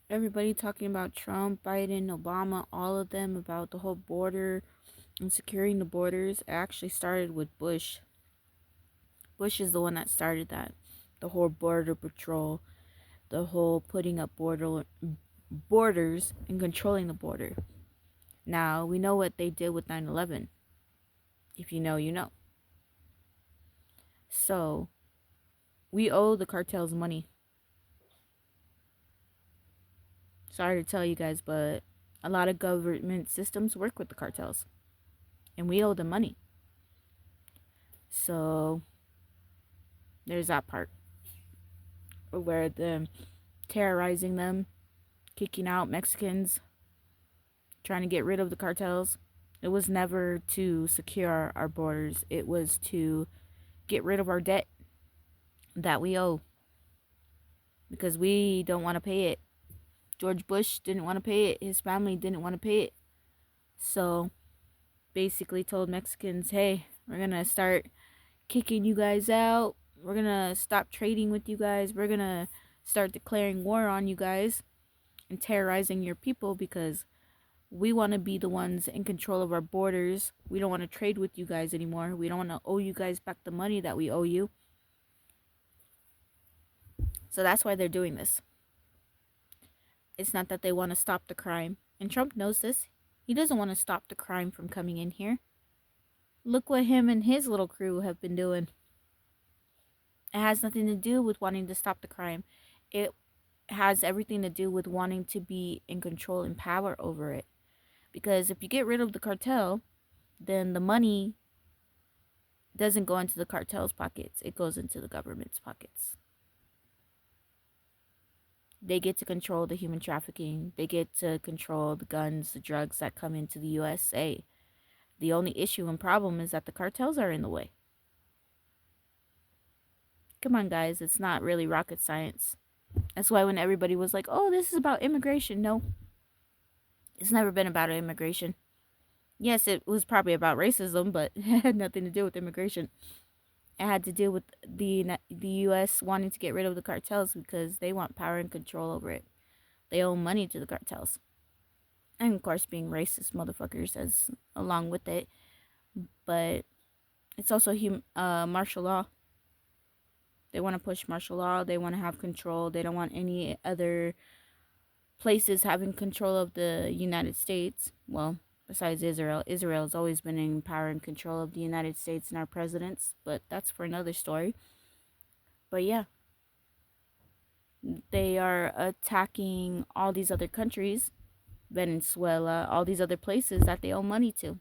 Everybody talking about Trump, Biden, Obama, all of them about the whole border and securing the borders. It actually started with Bush. Bush is the one that started that. The whole border patrol, the whole putting up borders and controlling the border. Now, we know what they did with 9/11. If you know, you know. So, we owe the cartels money. Sorry to tell you guys, but a lot of government systems work with the cartels, and we owe them money. So, there's that part where the terrorizing them, kicking out Mexicans, trying to get rid of the cartels. It was never to secure our borders. It was to get rid of our debt that we owe because we don't want to pay it. George Bush didn't want to pay it. His family didn't want to pay it. So basically told Mexicans, hey, we're going to start kicking you guys out. We're going to stop trading with you guys. We're going to start declaring war on you guys and terrorizing your people because we want to be the ones in control of our borders. We don't want to trade with you guys anymore. We don't want to owe you guys back the money that we owe you. So that's why they're doing this. It's not that they want to stop the crime. And Trump knows this. He doesn't want to stop the crime from coming in here. Look what him and his little crew have been doing. It has nothing to do with wanting to stop the crime. It has everything to do with wanting to be in control and power over it. Because if you get rid of the cartel, then the money doesn't go into the cartel's pockets. It goes into the government's pockets. They get to control the human trafficking. They get to control the guns, the drugs that come into the USA. The only issue and problem is that the cartels are in the way. Come on, guys. It's not really rocket science. That's why when everybody was like, oh, this is about immigration. No, it's never been about immigration. Yes, it was probably about racism, but it had nothing to do with immigration. It had to do with the U.S. wanting to get rid of the cartels because they want power and control over it. They owe money to the cartels. And of course, being racist motherfuckers as along with it. But it's also martial law. They want to push martial law. They want to have control. They don't want any other places having control of the United States. Well, besides Israel. Israel has always been in power and control of the United States and our presidents. But that's for another story. But yeah. They are attacking all these other countries. Venezuela, all these other places that they owe money to.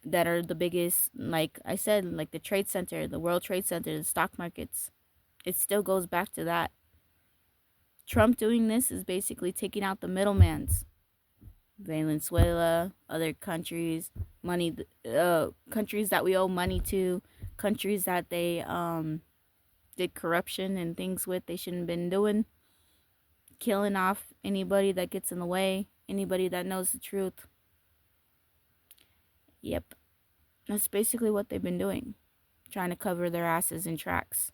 That are the biggest, like I said, like the Trade Center, the World Trade Center, the stock markets. It still goes back to that. Trump doing this is basically taking out the middlemans. Venezuela, other countries, money, countries that we owe money to, countries that they did corruption and things with they shouldn't have been doing. Killing off anybody that gets in the way, anybody that knows the truth. Yep. That's basically what they've been doing. Trying to cover their asses in tracks.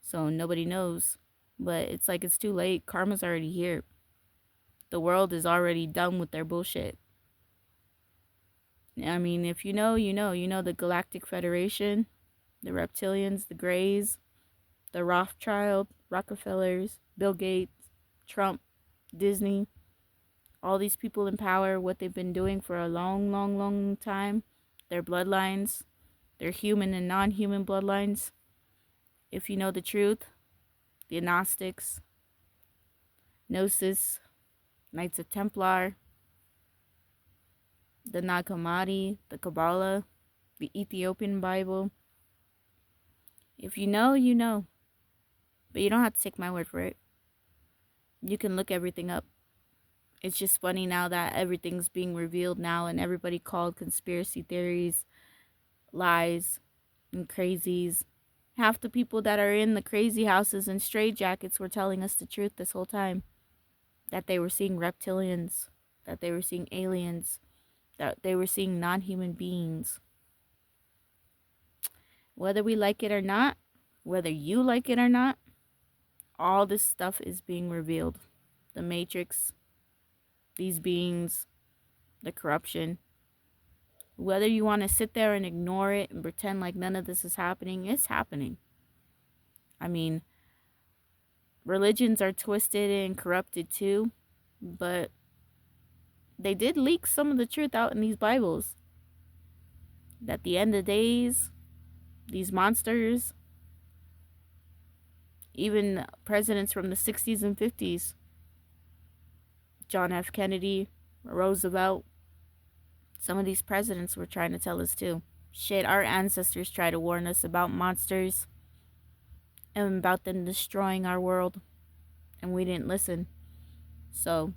So nobody knows. But it's like it's too late. Karma's already here. The world is already done with their bullshit. I mean, if you know, you know. You know the Galactic Federation, the Reptilians, the Greys, the Rothschild, Rockefellers, Bill Gates, Trump, Disney, all these people in power, what they've been doing for a long, long, long time, their bloodlines, their human and non-human bloodlines. If you know the truth, the Gnostics, Gnosis, Knights of Templar, the Nag Hammadi, the Kabbalah, the Ethiopian Bible. If you know, you know. But you don't have to take my word for it. You can look everything up. It's just funny now that everything's being revealed now and everybody called conspiracy theories, lies, and crazies. Half the people that are in the crazy houses and straitjackets were telling us the truth this whole time. That they were seeing reptilians, that they were seeing aliens, that they were seeing non-human beings. Whether we like it or not, whether you like it or not, All this stuff is being revealed. The Matrix, these beings, the corruption. Whether you want to sit there and ignore it and pretend like none of this is happening, it's happening. I mean, religions are twisted and corrupted too, but they did leak some of the truth out in these Bibles. That the end of days, these monsters, even presidents from the 60s and 50s, John F. Kennedy, Roosevelt, some of these presidents were trying to tell us too. Shit, our ancestors tried to warn us about monsters and about them destroying our world, and we didn't listen. So,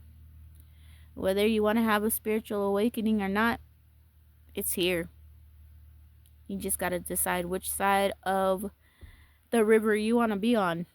whether you want to have a spiritual awakening or not, it's here. You just got to decide which side of the river you want to be on.